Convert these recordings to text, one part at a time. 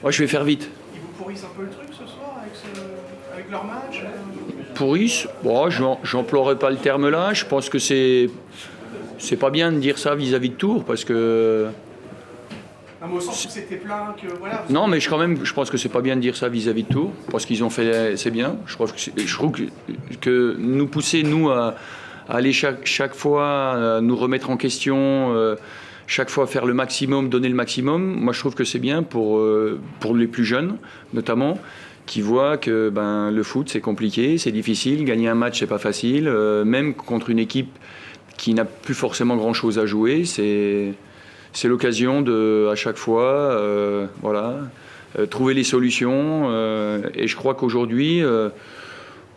Ouais, je vais faire vite. Ils vous pourrissent un peu le truc ce soir avec leur match Pourrissent, bon, j'emploierai pas le terme là. Je pense que c'est pas bien de dire ça vis-à-vis de Tours parce que. Non, mais au sens où c'était plein, que voilà. Non, mais je pense que c'est pas bien de dire ça vis-à-vis de Tours parce qu'ils ont fait, c'est bien. Je trouve que nous pousser nous à aller chaque fois nous remettre en question, chaque fois faire le maximum, donner le maximum. Moi, je trouve que c'est bien pour les plus jeunes, notamment, qui voient que le foot c'est compliqué, c'est difficile. Gagner un match c'est pas facile, même contre une équipe qui n'a plus forcément grand-chose à jouer. C'est l'occasion de, à chaque fois, trouver les solutions. Et je crois qu'aujourd'hui,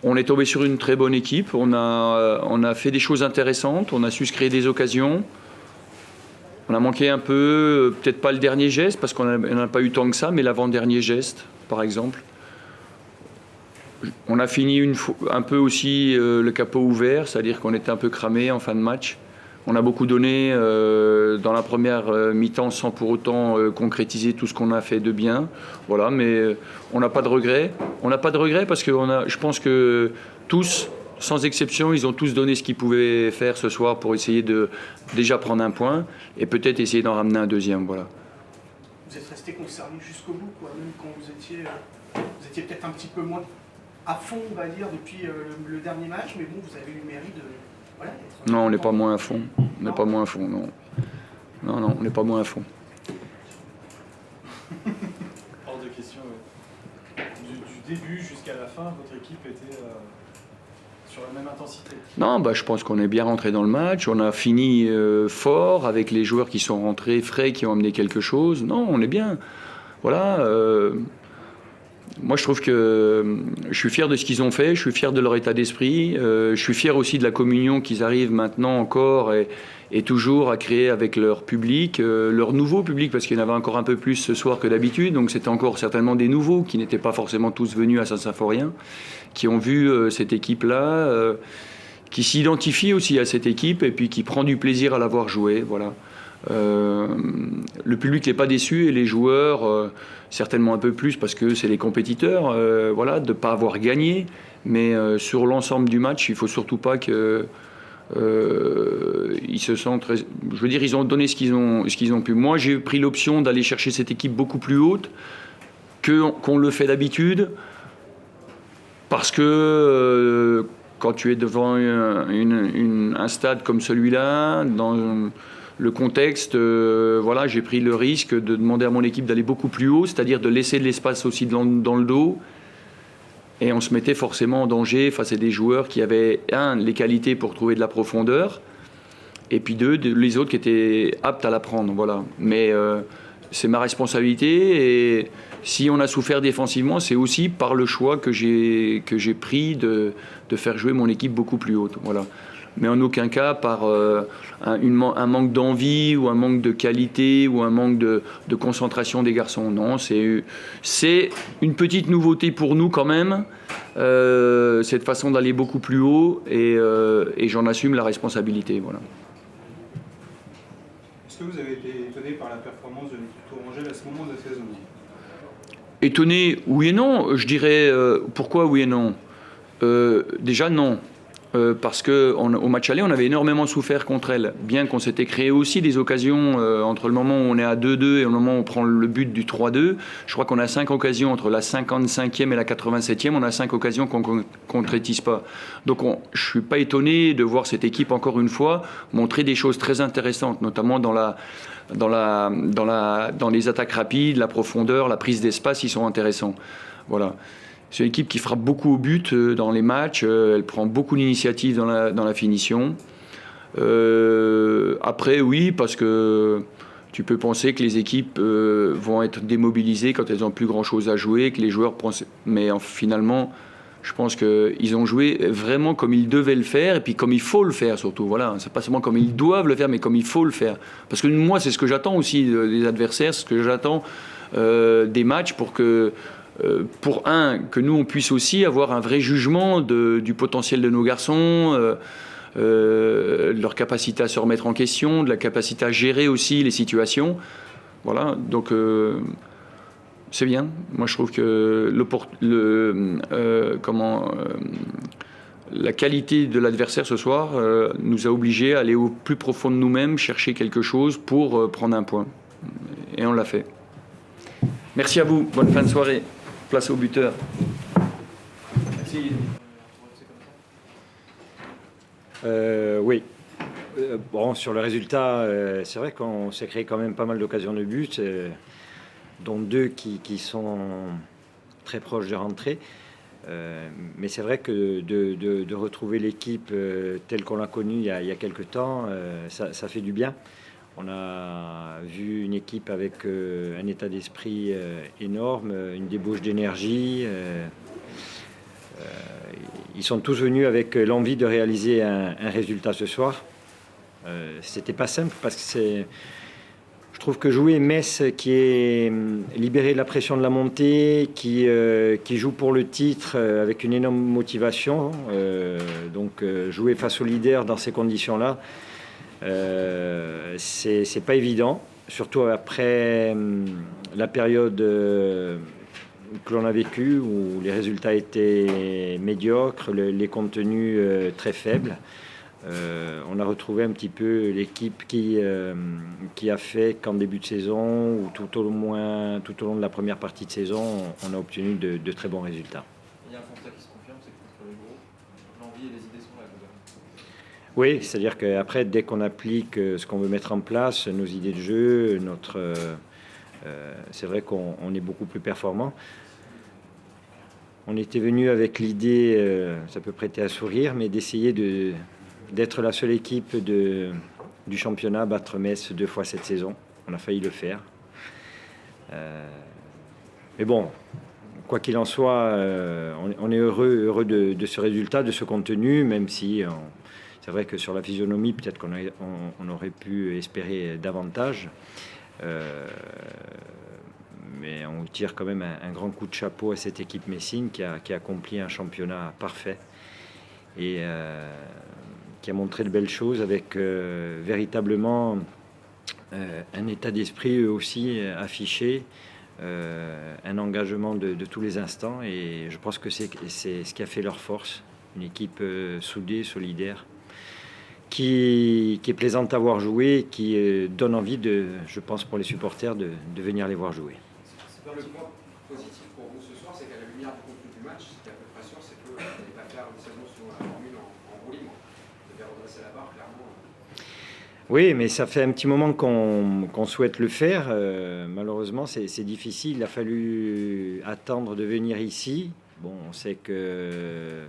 on est tombé sur une très bonne équipe. On a fait des choses intéressantes. On a su se créer des occasions. On a manqué un peu, peut-être pas le dernier geste, parce qu'on n'a pas eu tant que ça, mais l'avant-dernier geste, par exemple. On a fini un peu aussi le capot ouvert, c'est-à-dire qu'on était un peu cramé en fin de match. On a beaucoup donné dans la première mi-temps sans pour autant concrétiser tout ce qu'on a fait de bien. Voilà, mais on n'a pas de regrets. On n'a pas de regrets parce que je pense que tous, sans exception, ils ont tous donné ce qu'ils pouvaient faire ce soir pour essayer de déjà prendre un point et peut-être essayer d'en ramener un deuxième. Voilà. Vous êtes resté concerné jusqu'au bout, quoi, même quand vous étiez peut-être un petit peu moins à fond, on va dire, depuis le dernier match, mais bon, vous avez eu le mérite de... Voilà, non, on n'est pas moins à fond. On n'est pas moins à fond, non. Non, on n'est pas moins à fond. Hors de question, ouais. Du début jusqu'à la fin, votre équipe était sur la même intensité? Non, je pense qu'on est bien rentré dans le match. On a fini fort avec les joueurs qui sont rentrés frais, qui ont amené quelque chose. Non, on est bien. Voilà. Moi, je trouve que je suis fier de ce qu'ils ont fait, je suis fier de leur état d'esprit, je suis fier aussi de la communion qu'ils arrivent maintenant encore et toujours à créer avec leur public, leur nouveau public, parce qu'il y en avait encore un peu plus ce soir que d'habitude, donc c'était encore certainement des nouveaux qui n'étaient pas forcément tous venus à Saint-Symphorien, qui ont vu cette équipe-là, qui s'identifie aussi à cette équipe et puis qui prend du plaisir à la voir jouer, voilà. Le public n'est pas déçu et les joueurs certainement un peu plus parce que c'est les compétiteurs, voilà, de ne pas avoir gagné, mais sur l'ensemble du match il ne faut surtout pas que ils se sentent, je veux dire, ils ont donné ce qu'ils ont pu. Moi j'ai pris l'option d'aller chercher cette équipe beaucoup plus haute qu'on le fait d'habitude parce que quand tu es devant un stade comme celui-là, dans le contexte, voilà, j'ai pris le risque de demander à mon équipe d'aller beaucoup plus haut, c'est-à-dire de laisser de l'espace aussi dans le dos. Et on se mettait forcément en danger face à des joueurs qui avaient, les qualités pour trouver de la profondeur, et puis les autres qui étaient aptes à la prendre. Voilà. Mais c'est ma responsabilité, et si on a souffert défensivement, c'est aussi par le choix que j'ai pris de faire jouer mon équipe beaucoup plus haute. Voilà. Mais en aucun cas par un manque d'envie ou un manque de qualité ou un manque de concentration des garçons. Non, c'est une petite nouveauté pour nous quand même, cette façon d'aller beaucoup plus haut et j'en assume la responsabilité. Voilà. Est-ce que vous avez été étonné par la performance de l'équipe tourangelle à ce moment de la saison? Étonné, oui et non. Je dirais pourquoi oui et non. Déjà non. Parce qu'au match aller, on avait énormément souffert contre elle, bien qu'on s'était créé aussi des occasions entre le moment où on est à 2-2 et le moment où on prend le but du 3-2. Je crois qu'on a 5 occasions entre la 55e et la 87e, on a 5 occasions qu'on ne concrétise pas. Donc je ne suis pas étonné de voir cette équipe, encore une fois, montrer des choses très intéressantes, notamment dans les attaques rapides, la profondeur, la prise d'espace, ils sont intéressants. Voilà. C'est une équipe qui frappe beaucoup au but dans les matchs, elle prend beaucoup d'initiatives dans la finition. Après, oui, parce que tu peux penser que les équipes vont être démobilisées quand elles n'ont plus grand-chose à jouer, que les joueurs pensent... Mais finalement, je pense qu'ils ont joué vraiment comme ils devaient le faire, et puis comme il faut le faire surtout. Voilà, c'est pas seulement comme ils doivent le faire, mais comme il faut le faire. Parce que moi, c'est ce que j'attends aussi des adversaires, c'est ce que j'attends des matchs pour que nous, on puisse aussi avoir un vrai jugement du potentiel de nos garçons, de leur capacité à se remettre en question, de la capacité à gérer aussi les situations. Voilà, donc c'est bien. Moi, je trouve que la qualité de l'adversaire ce soir nous a obligés à aller au plus profond de nous-mêmes, chercher quelque chose pour prendre un point. Et on l'a fait. Merci à vous. Bonne fin de soirée. Place au buteur. Merci. Oui. Bon, sur le résultat, c'est vrai qu'on s'est créé quand même pas mal d'occasions de but, dont 2 qui sont très proches de rentrer. Mais c'est vrai que de retrouver l'équipe telle qu'on l'a connue il y a quelques temps, ça fait du bien. On a vu une équipe avec un état d'esprit énorme, une débauche d'énergie. Ils sont tous venus avec l'envie de réaliser un résultat ce soir. C'était pas simple parce que je trouve que jouer Metz, qui est libéré de la pression de la montée, qui joue pour le titre avec une énorme motivation, donc jouer face au leader dans ces conditions-là, c'est pas évident, surtout après la période que l'on a vécue où les résultats étaient médiocres, les contenus très faibles. On a retrouvé un petit peu l'équipe qui a fait qu'en début de saison ou tout au long de la première partie de saison, on a obtenu de très bons résultats. Il y a un constat qui se confirme, c'est que contre les gros, l'envie et les idées sont là. Oui, c'est-à-dire qu'après, dès qu'on applique ce qu'on veut mettre en place, nos idées de jeu, c'est vrai qu'on est beaucoup plus performant. On était venu avec l'idée, ça peut prêter à sourire, mais d'essayer d'être la seule équipe du championnat à battre Metz 2 fois cette saison. On a failli le faire. Mais bon, quoi qu'il en soit, on est heureux de ce résultat, de ce contenu, même si c'est vrai que sur la physionomie, peut-être qu'on aurait pu espérer davantage. Mais on tire quand même un grand coup de chapeau à cette équipe messine qui a accompli un championnat parfait et qui a montré de belles choses avec véritablement un état d'esprit eux aussi affiché, un engagement de tous les instants, et je pense que c'est ce qui a fait leur force, une équipe soudée, solidaire, qui est plaisante à voir jouer, qui donne envie, je pense pour les supporters, de venir les voir jouer. Le point positif pour vous ce soir, c'est qu'à la lumière du contenu du match, ce qui est à peu près sûr, c'est que vous n'allez pas faire une saison selon la formule en roue libre. Vous devez redresser la barre, clairement. Oui, mais ça fait un petit moment qu'on souhaite le faire. Malheureusement, c'est difficile. Il a fallu attendre de venir ici. Bon, on sait que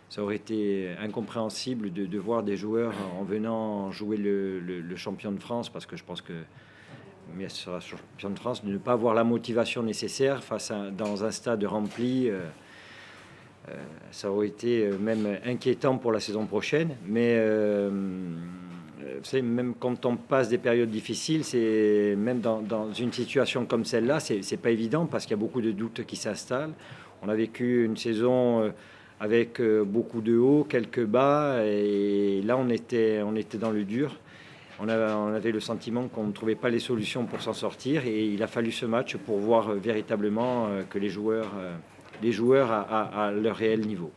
ça aurait été incompréhensible de voir des joueurs en venant jouer le champion de France, parce que je pense que mais sera champion de France, de ne pas avoir la motivation nécessaire dans un stade rempli. Ça aurait été même inquiétant pour la saison prochaine. Mais vous savez, même quand on passe des périodes difficiles, c'est même dans une situation comme celle-là, c'est pas évident parce qu'il y a beaucoup de doutes qui s'installent. On a vécu une saison avec beaucoup de hauts, quelques bas, et là on était dans le dur. On avait le sentiment qu'on ne trouvait pas les solutions pour s'en sortir, et il a fallu ce match pour voir véritablement que les joueurs à leur réel niveau.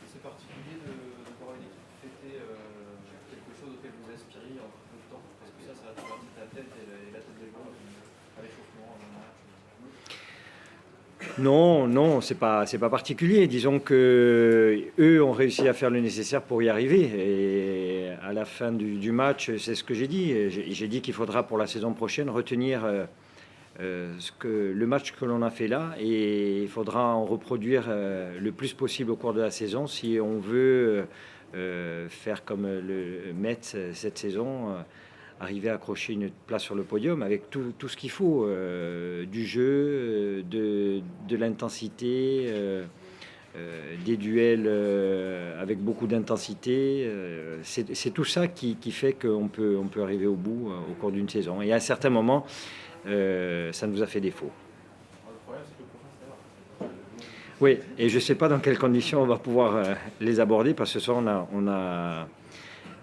C'est particulier de voir une équipe fêter quelque chose auquel vous aspiriez en peu de temps, parce que ça a traversé la tête et la tête des joueurs à l'échauffement, avant le match. Non, c'est pas particulier. Disons que eux ont réussi à faire le nécessaire pour y arriver. Et à la fin du match, c'est ce que j'ai dit. J'ai dit qu'il faudra pour la saison prochaine retenir le match que l'on a fait là, et il faudra en reproduire le plus possible au cours de la saison si on veut faire comme le Metz cette saison. Arriver à accrocher une place sur le podium avec tout ce qu'il faut, du jeu, de l'intensité, des duels avec beaucoup d'intensité. C'est tout ça qui fait qu'on peut arriver au bout au cours d'une saison. Et à un certain moment, ça nous a fait défaut. Le problème, c'est que le prochain, c'est là. Oui, et je ne sais pas dans quelles conditions on va pouvoir les aborder, parce que ce soir,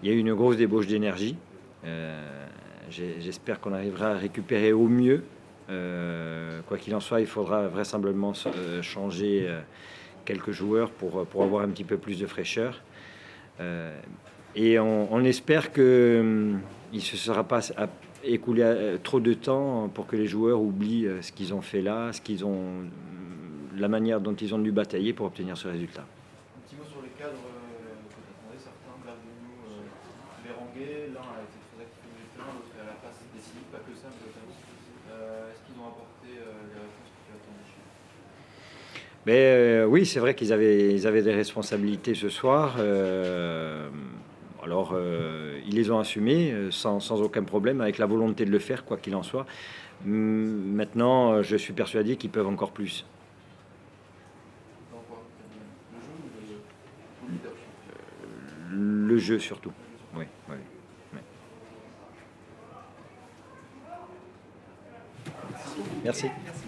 il y a eu une grosse débauche d'énergie. J'espère qu'on arrivera à récupérer au mieux Quoi qu'il en soit, il faudra vraisemblablement changer quelques joueurs pour avoir un petit peu plus de fraîcheur. Et on espère qu'il ne se sera pas écoulé trop de temps pour que les joueurs oublient ce qu'ils ont fait là, la manière dont ils ont dû batailler pour obtenir ce résultat. Un petit mot sur les cadres que t'attendais, certains, Bergogneau, Berenguer, l'un a été très actif au milieu de terrain, l'autre est à la passe décisive, pas que ça, mais notamment. Est-ce qu'ils ont apporté les réponses que tu attendais chez eux? Mais oui, c'est vrai qu'ils avaient des responsabilités ce soir. Alors, ils les ont assumées sans aucun problème, avec la volonté de le faire, quoi qu'il en soit. Maintenant, je suis persuadé qu'ils peuvent encore plus. Dans quoi? Le jeu ou le leadership? Le jeu surtout. Oui, oui. Oui. Merci. Merci.